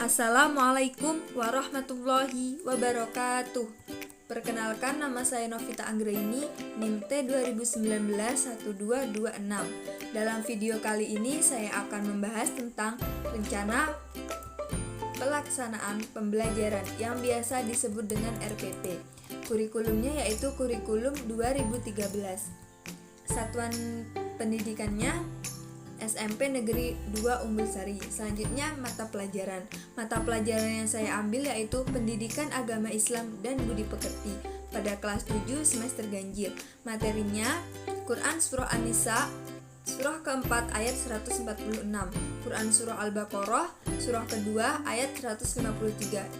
Assalamualaikum warahmatullahi wabarakatuh. Perkenalkan, nama saya Novita Anggraini, NIM T 2019-1226. Dalam video kali ini saya akan membahas tentang rencana pelaksanaan pembelajaran yang biasa disebut dengan RPP. Kurikulumnya yaitu kurikulum 2013. Satuan pendidikannya SMP Negeri 2 Umbul Sari. Selanjutnya mata pelajaran. Mata pelajaran yang saya ambil yaitu Pendidikan Agama Islam dan Budi Pekerti pada kelas 7 semester ganjil. Materinya Quran Surah An-Nisa surah keempat ayat 146, Quran Surah Al-Baqarah surah kedua ayat 153,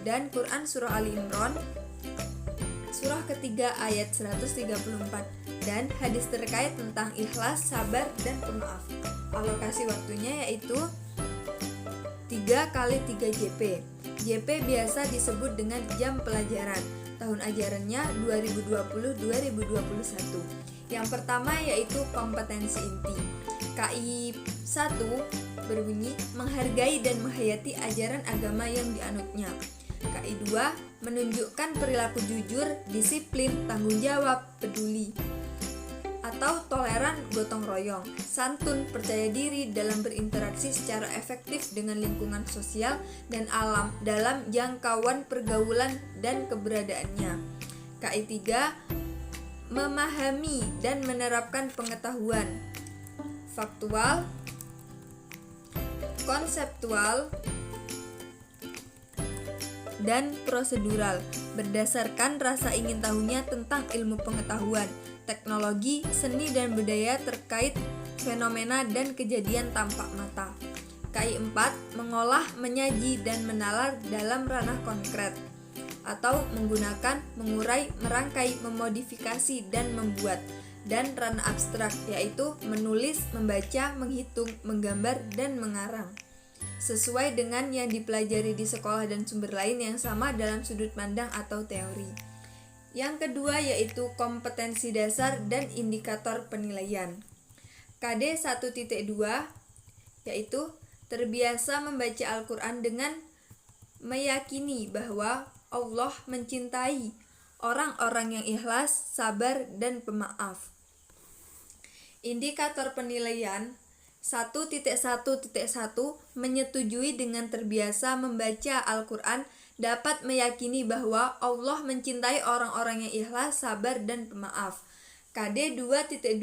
dan Quran Surah Ali Imran surah ketiga ayat 134, dan hadis terkait tentang ikhlas, sabar, dan pemaaf. Alokasi waktunya yaitu 3 kali 3 JP. JP biasa disebut dengan jam pelajaran. Tahun ajarannya 2020-2021. Yang pertama yaitu kompetensi inti. KI 1 berbunyi menghargai dan menghayati ajaran agama yang dianutnya. KI 2 menunjukkan perilaku jujur, disiplin, tanggung jawab, peduli atau toleran, gotong royong, santun, percaya diri dalam berinteraksi secara efektif dengan lingkungan sosial dan alam dalam jangkauan pergaulan dan keberadaannya. KI 3 memahami dan menerapkan pengetahuan faktual, konseptual, dan prosedural berdasarkan rasa ingin tahunya tentang ilmu pengetahuan, teknologi, seni dan budaya terkait fenomena dan kejadian tampak mata. KI 4 mengolah, menyaji dan menalar dalam ranah konkret atau menggunakan, mengurai, merangkai, memodifikasi dan membuat, dan ranah abstrak yaitu menulis, membaca, menghitung, menggambar dan mengarang sesuai dengan yang dipelajari di sekolah dan sumber lain yang sama dalam sudut pandang atau teori. Yang kedua yaitu kompetensi dasar dan indikator penilaian. KD 1.2 yaitu terbiasa membaca Al-Quran dengan meyakini bahwa Allah mencintai orang-orang yang ikhlas, sabar, dan pemaaf. Indikator penilaian 1.1.1 menyetujui dengan terbiasa membaca Al-Quran dapat meyakini bahwa Allah mencintai orang-orang yang ikhlas, sabar, dan pemaaf. KD 2.2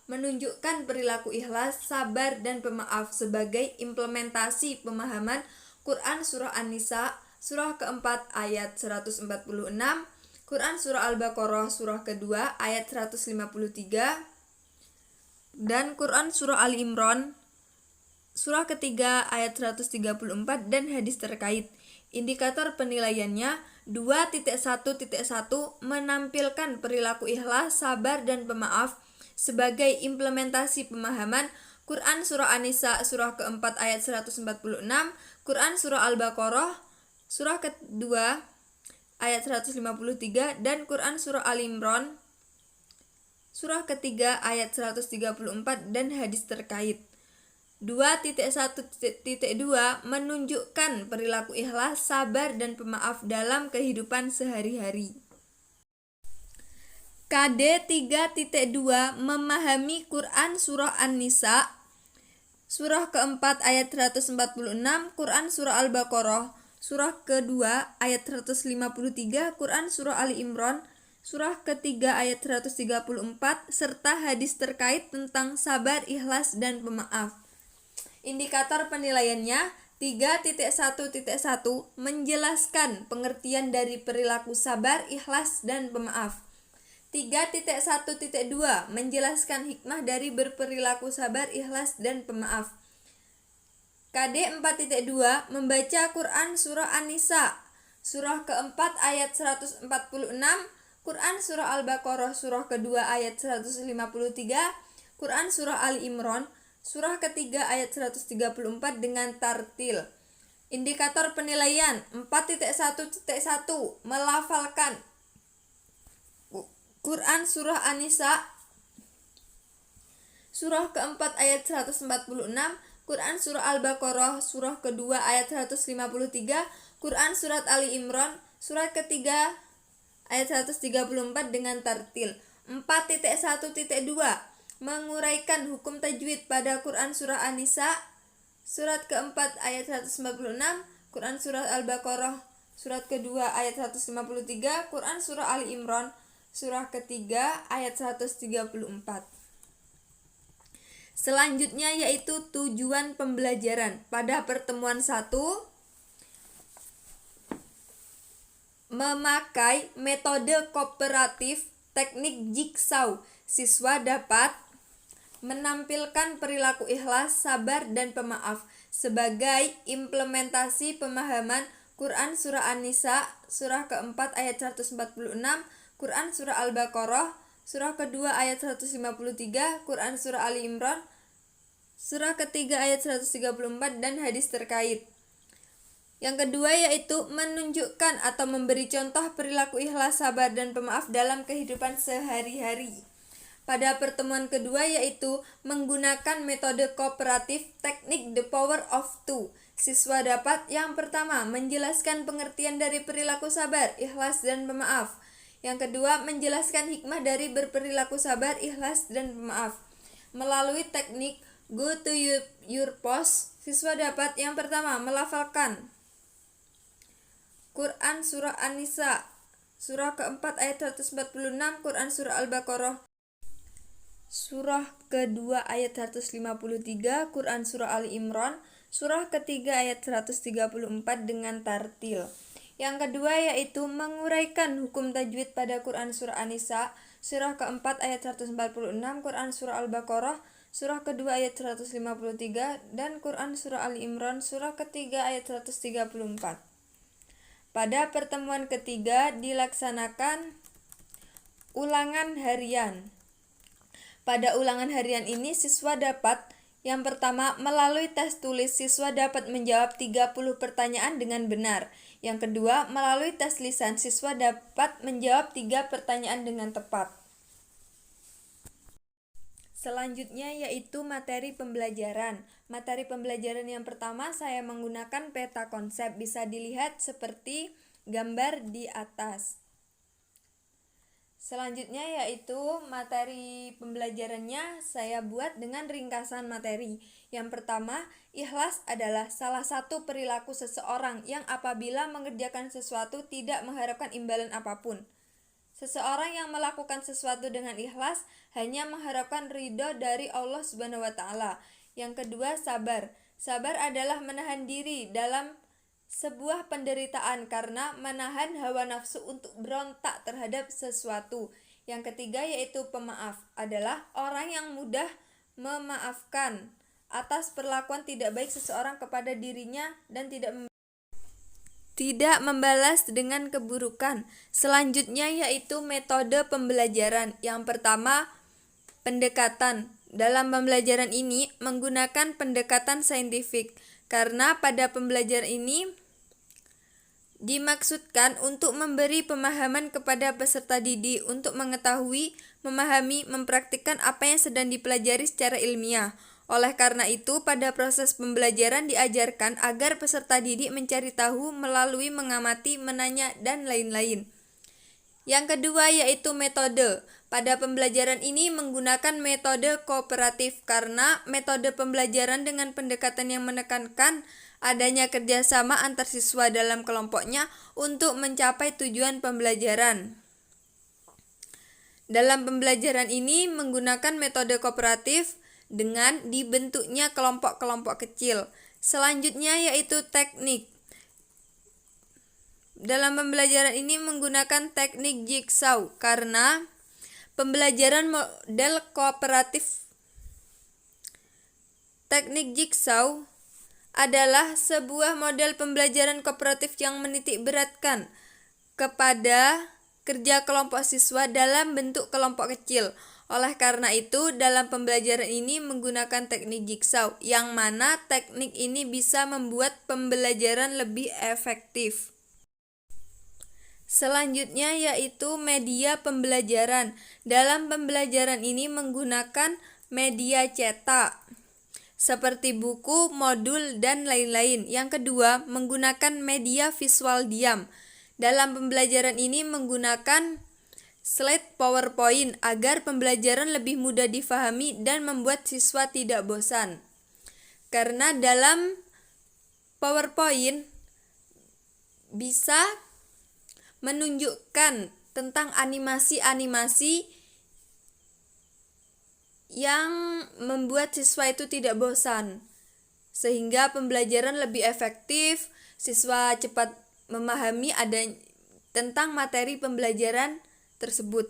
menunjukkan perilaku ikhlas, sabar, dan pemaaf sebagai implementasi pemahaman Quran Surah An-Nisa surah keempat ayat 146, Quran Surah Al-Baqarah surah kedua ayat 153, dan Quran Surah Ali Imran surah ketiga ayat 134, dan hadis terkait. Indikator penilaiannya 2.1.1 menampilkan perilaku ikhlas, sabar, dan pemaaf sebagai implementasi pemahaman Quran Surah An-Nisa surah keempat ayat 146, Quran Surah Al-Baqarah surah kedua ayat 153, dan Quran Surah Ali Imran surah ketiga ayat 134, dan hadis terkait. 2.1.2 menunjukkan perilaku ikhlas, sabar, dan pemaaf dalam kehidupan sehari-hari. KD 3.2 memahami Quran Surah An-Nisa surah keempat ayat 146, Quran Surah Al-Baqarah surah kedua ayat 153, Quran Surah Ali Imran surah ketiga ayat 134, serta hadis terkait tentang sabar, ikhlas, dan pemaaf. Indikator penilaiannya 3.1.1 menjelaskan pengertian dari perilaku sabar, ikhlas, dan pemaaf. 3.1.2 menjelaskan hikmah dari berperilaku sabar, ikhlas, dan pemaaf. KD 4.2 membaca Quran Surah An-Nisa surah keempat ayat 146, Quran Surah Al-Baqarah surah kedua ayat 153, Quran Surah Ali Imran surah ketiga ayat 134 dengan tartil. Indikator penilaian 4.1.1 melafalkan Quran Surah An-Nisa surah keempat ayat 146, Quran Surah Al-Baqarah surah kedua ayat 153, Quran Surat Ali Imran surat ketiga ayat 134 dengan tartil. 4.1.2 menguraikan hukum tajwid pada Quran Surah An-Nisa surat keempat ayat 196, Quran Surat Al-Baqarah surat kedua ayat 153, Quran Surah Ali Imran surah ketiga ayat 134. Selanjutnya yaitu tujuan pembelajaran. Pada pertemuan 1, memakai metode kooperatif teknik jigsaw, siswa dapat menampilkan perilaku ikhlas, sabar, dan pemaaf sebagai implementasi pemahaman Quran Surah An-Nisa surah keempat ayat 146, Quran Surah Al-Baqarah surah kedua ayat 153, Quran Surah Ali Imran surah ketiga ayat 134, dan hadis terkait. Yang kedua yaitu menunjukkan atau memberi contoh perilaku ikhlas, sabar, dan pemaaf dalam kehidupan sehari-hari. Pada pertemuan kedua yaitu menggunakan metode kooperatif teknik The Power of Two. Siswa dapat yang pertama menjelaskan pengertian dari perilaku sabar, ikhlas, dan pemaaf. Yang kedua menjelaskan hikmah dari berperilaku sabar, ikhlas, dan pemaaf. Melalui teknik Go to your post, siswa dapat yang pertama melafalkan Quran Surah An-Nisa surah keempat ayat 146, Quran Surah Al-Baqarah surah kedua ayat 153, Quran Surah Ali Imran surah ketiga ayat 134 dengan tartil. Yang kedua yaitu menguraikan hukum tajwid pada Quran Surah An-Nisa surah keempat ayat 146, Quran Surah Al-Baqarah surah kedua ayat 153, dan Quran Surah Ali Imran surah ketiga ayat 134. Pada pertemuan ketiga dilaksanakan ulangan harian. Pada ulangan harian ini siswa dapat yang pertama melalui tes tulis siswa dapat menjawab 30 pertanyaan dengan benar. Yang kedua melalui tes lisan siswa dapat menjawab 3 pertanyaan dengan tepat. Selanjutnya yaitu materi pembelajaran. Materi pembelajaran yang pertama saya menggunakan peta konsep, bisa dilihat seperti gambar di atas. Selanjutnya yaitu materi pembelajarannya saya buat dengan ringkasan materi. Yang pertama, ikhlas adalah salah satu perilaku seseorang yang apabila mengerjakan sesuatu tidak mengharapkan imbalan apapun. Seseorang yang melakukan sesuatu dengan ikhlas hanya mengharapkan ridho dari Allah Subhanahu wa Ta'ala. Yang kedua, sabar. Sabar adalah menahan diri dalam sebuah penderitaan karena menahan hawa nafsu untuk berontak terhadap sesuatu. Yang ketiga yaitu pemaaf, adalah orang yang mudah memaafkan atas perlakuan tidak baik seseorang kepada dirinya dan tidak membalas dengan keburukan. Selanjutnya yaitu metode pembelajaran. Yang pertama, pendekatan. Dalam pembelajaran ini menggunakan pendekatan saintifik karena pada pembelajaran ini dimaksudkan untuk memberi pemahaman kepada peserta didik untuk mengetahui, memahami, mempraktikkan apa yang sedang dipelajari secara ilmiah. Oleh karena itu, pada proses pembelajaran diajarkan agar peserta didik mencari tahu melalui mengamati, menanya, dan lain-lain. Yang kedua yaitu metode. Pada pembelajaran ini menggunakan metode kooperatif karena metode pembelajaran dengan pendekatan yang menekankan adanya kerjasama antar siswa dalam kelompoknya untuk mencapai tujuan pembelajaran. Dalam pembelajaran ini menggunakan metode kooperatif dengan dibentuknya kelompok-kelompok kecil. Selanjutnya yaitu teknik. Dalam pembelajaran ini menggunakan teknik jigsaw karena pembelajaran model kooperatif. Teknik jigsaw adalah sebuah model pembelajaran kooperatif yang menitik beratkan kepada kerja kelompok siswa dalam bentuk kelompok kecil. Oleh karena itu, dalam pembelajaran ini menggunakan teknik jigsaw, yang mana teknik ini bisa membuat pembelajaran lebih efektif. Selanjutnya yaitu media pembelajaran. Dalam pembelajaran ini menggunakan media cetak. seperti buku, modul, dan lain-lain. Yang kedua, menggunakan media visual diam. Dalam pembelajaran ini menggunakan slide PowerPoint agar pembelajaran lebih mudah difahami dan membuat siswa tidak bosan. Karena dalam PowerPoint bisa menunjukkan tentang animasi-animasi yang membuat siswa itu tidak bosan, sehingga pembelajaran lebih efektif, siswa cepat memahami tentang materi pembelajaran tersebut.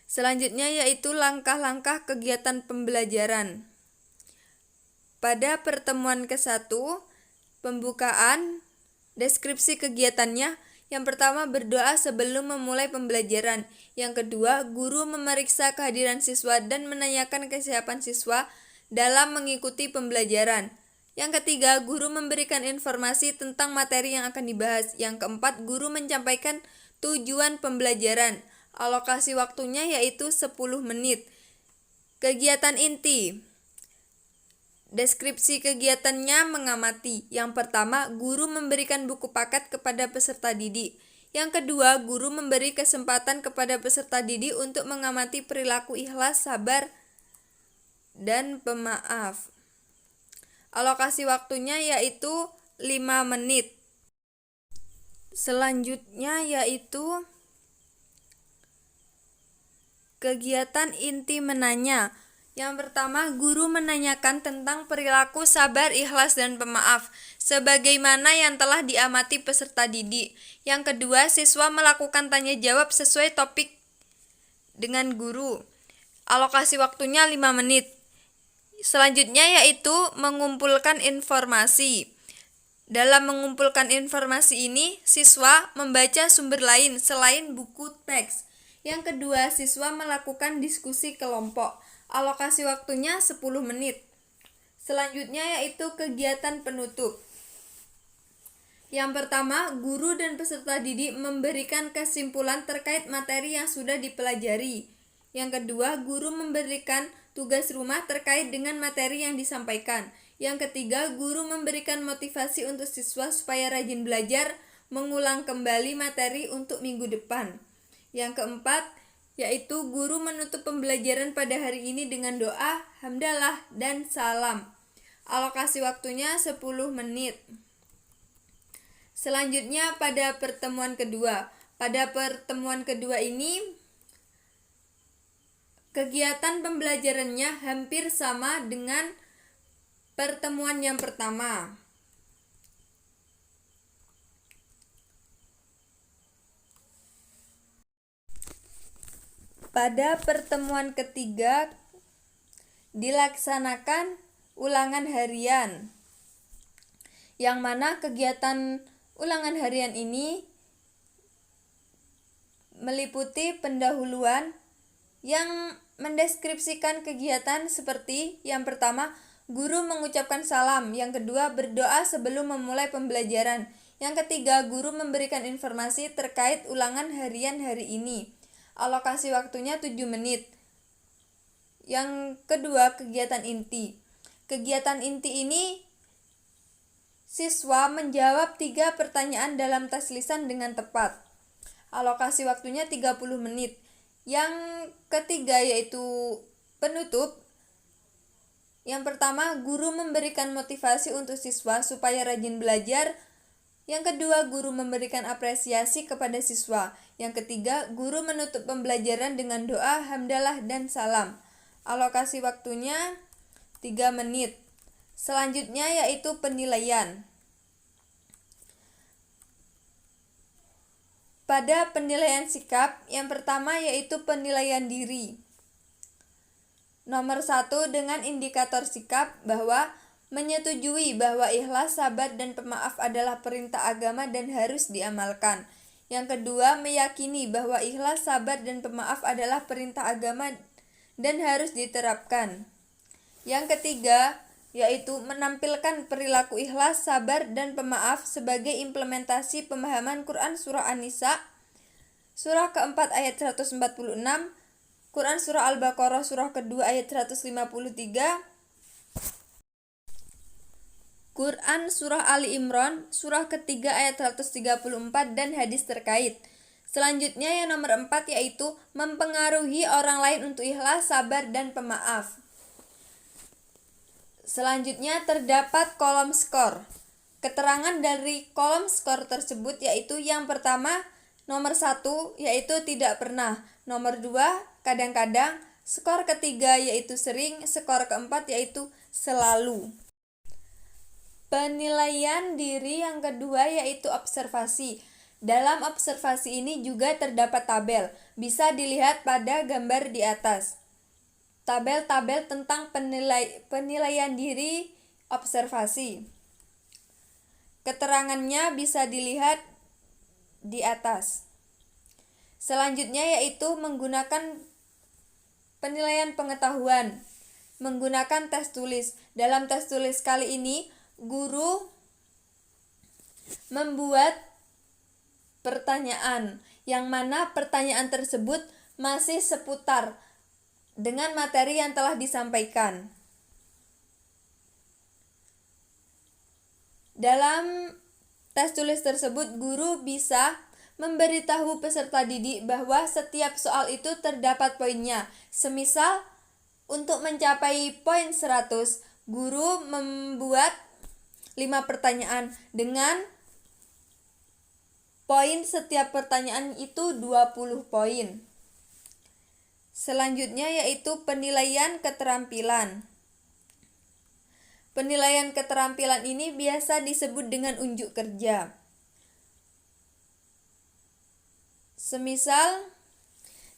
Selanjutnya yaitu langkah-langkah kegiatan pembelajaran. Pada pertemuan ke-1, pembukaan, deskripsi kegiatannya. Yang pertama, berdoa sebelum memulai pembelajaran. Yang kedua, guru memeriksa kehadiran siswa dan menanyakan kesiapan siswa dalam mengikuti pembelajaran. Yang ketiga, guru memberikan informasi tentang materi yang akan dibahas. Yang keempat, guru menyampaikan tujuan pembelajaran. Alokasi waktunya yaitu 10 menit. Kegiatan inti. Deskripsi kegiatannya mengamati. Yang pertama, guru memberikan buku paket kepada peserta didik. Yang kedua, guru memberi kesempatan kepada peserta didik untuk mengamati perilaku ikhlas, sabar, dan pemaaf. Alokasi waktunya yaitu 5 menit. Selanjutnya yaitu kegiatan inti menanya. Yang pertama, guru menanyakan tentang perilaku sabar, ikhlas, dan pemaaf, sebagaimana yang telah diamati peserta didik. Yang kedua, siswa melakukan tanya jawab sesuai topik dengan guru. Alokasi waktunya 5 menit. Selanjutnya yaitu mengumpulkan informasi. Dalam mengumpulkan informasi ini, siswa membaca sumber lain selain buku teks. Yang kedua, siswa melakukan diskusi kelompok. Alokasi waktunya 10 menit. Selanjutnya yaitu kegiatan penutup. Yang pertama, guru dan peserta didik memberikan kesimpulan terkait materi yang sudah dipelajari. Yang kedua, guru memberikan tugas rumah terkait dengan materi yang disampaikan. Yang ketiga, guru memberikan motivasi untuk siswa supaya rajin belajar, mengulang kembali materi untuk minggu depan. Yang keempat, yaitu guru menutup pembelajaran pada hari ini dengan doa, hamdalah, dan salam. Alokasi waktunya 10 menit. Selanjutnya pada pertemuan kedua. Pada pertemuan kedua ini, kegiatan pembelajarannya hampir sama dengan pertemuan yang pertama. Pada pertemuan ketiga dilaksanakan ulangan harian, yang mana kegiatan ulangan harian ini meliputi pendahuluan yang mendeskripsikan kegiatan seperti yang pertama, guru mengucapkan salam. Yang kedua, berdoa sebelum memulai pembelajaran. Yang ketiga, guru memberikan informasi terkait ulangan harian hari ini. Alokasi waktunya 7 menit. Yang kedua, kegiatan inti. Kegiatan inti ini siswa menjawab 3 pertanyaan dalam tes lisan dengan tepat. Alokasi waktunya 30 menit. Yang ketiga yaitu penutup. Yang pertama, guru memberikan motivasi untuk siswa supaya rajin belajar. Yang kedua, guru memberikan apresiasi kepada siswa. Yang ketiga, guru menutup pembelajaran dengan doa, hamdalah, dan salam. Alokasi waktunya 3 menit. Selanjutnya yaitu penilaian. Pada penilaian sikap, yang pertama yaitu penilaian diri. Nomor 1 dengan indikator sikap bahwa menyetujui bahwa ikhlas, sabar, dan pemaaf adalah perintah agama dan harus diamalkan. Yang kedua, meyakini bahwa ikhlas, sabar, dan pemaaf adalah perintah agama dan harus diterapkan. Yang ketiga, yaitu menampilkan perilaku ikhlas, sabar, dan pemaaf sebagai implementasi pemahaman Quran Surah An-Nisa, Surah keempat ayat 146, Quran Surah Al-Baqarah Surah kedua ayat 153, Quran Surah Ali Imran Surah ketiga ayat 134, dan hadis terkait. Selanjutnya yang nomor 4 yaitu mempengaruhi orang lain untuk ikhlas, sabar, dan pemaaf. Selanjutnya terdapat kolom skor. Keterangan dari kolom skor tersebut yaitu yang pertama, nomor 1 yaitu tidak pernah, nomor 2 kadang-kadang, skor ketiga yaitu sering, skor keempat yaitu selalu. Penilaian diri yang kedua yaitu observasi. Dalam observasi ini juga terdapat tabel, bisa dilihat pada gambar di atas. Tabel-tabel tentang penilaian diri observasi. Keterangannya bisa dilihat di atas. Selanjutnya yaitu menggunakan penilaian pengetahuan, menggunakan tes tulis. Dalam tes tulis kali ini, guru membuat pertanyaan, yang mana pertanyaan tersebut masih seputar dengan materi yang telah disampaikan. Dalam tes tulis tersebut, guru bisa memberitahu peserta didik bahwa setiap soal itu terdapat poinnya. Semisal, untuk mencapai poin 100, guru membuat 5 pertanyaan dengan poin setiap pertanyaan itu 20 poin. Selanjutnya yaitu penilaian keterampilan. Penilaian keterampilan ini biasa disebut dengan unjuk kerja. Semisal,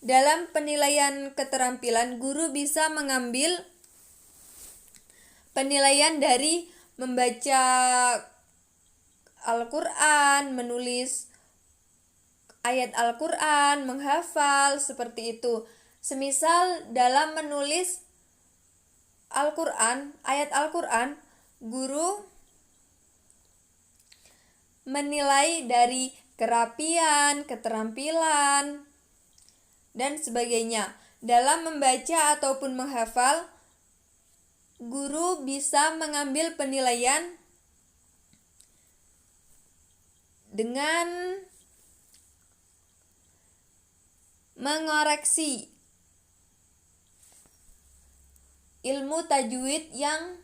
dalam penilaian keterampilan, guru bisa mengambil penilaian dari membaca Al-Quran, menulis ayat Al-Quran, menghafal, seperti itu. Semisal dalam menulis Al-Quran, ayat Al-Quran, guru menilai dari kerapian, keterampilan, dan sebagainya. Dalam membaca ataupun menghafal, guru bisa mengambil penilaian dengan mengoreksi ilmu tajwid yang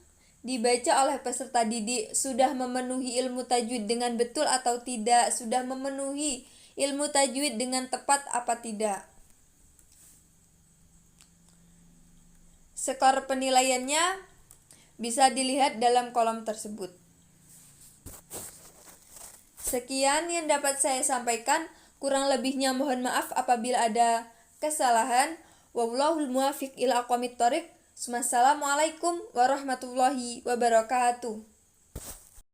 dibaca oleh peserta didik. Sudah memenuhi ilmu tajwid dengan betul atau tidak? Sudah memenuhi ilmu tajwid dengan tepat apa tidak? Skor penilaiannya bisa dilihat dalam kolom tersebut. Sekian yang dapat saya sampaikan. Kurang lebihnya mohon maaf apabila ada kesalahan. Wallahul muwaffiq ila aqwamit thoriq. Wassalamualaikum warahmatullahi wabarakatuh.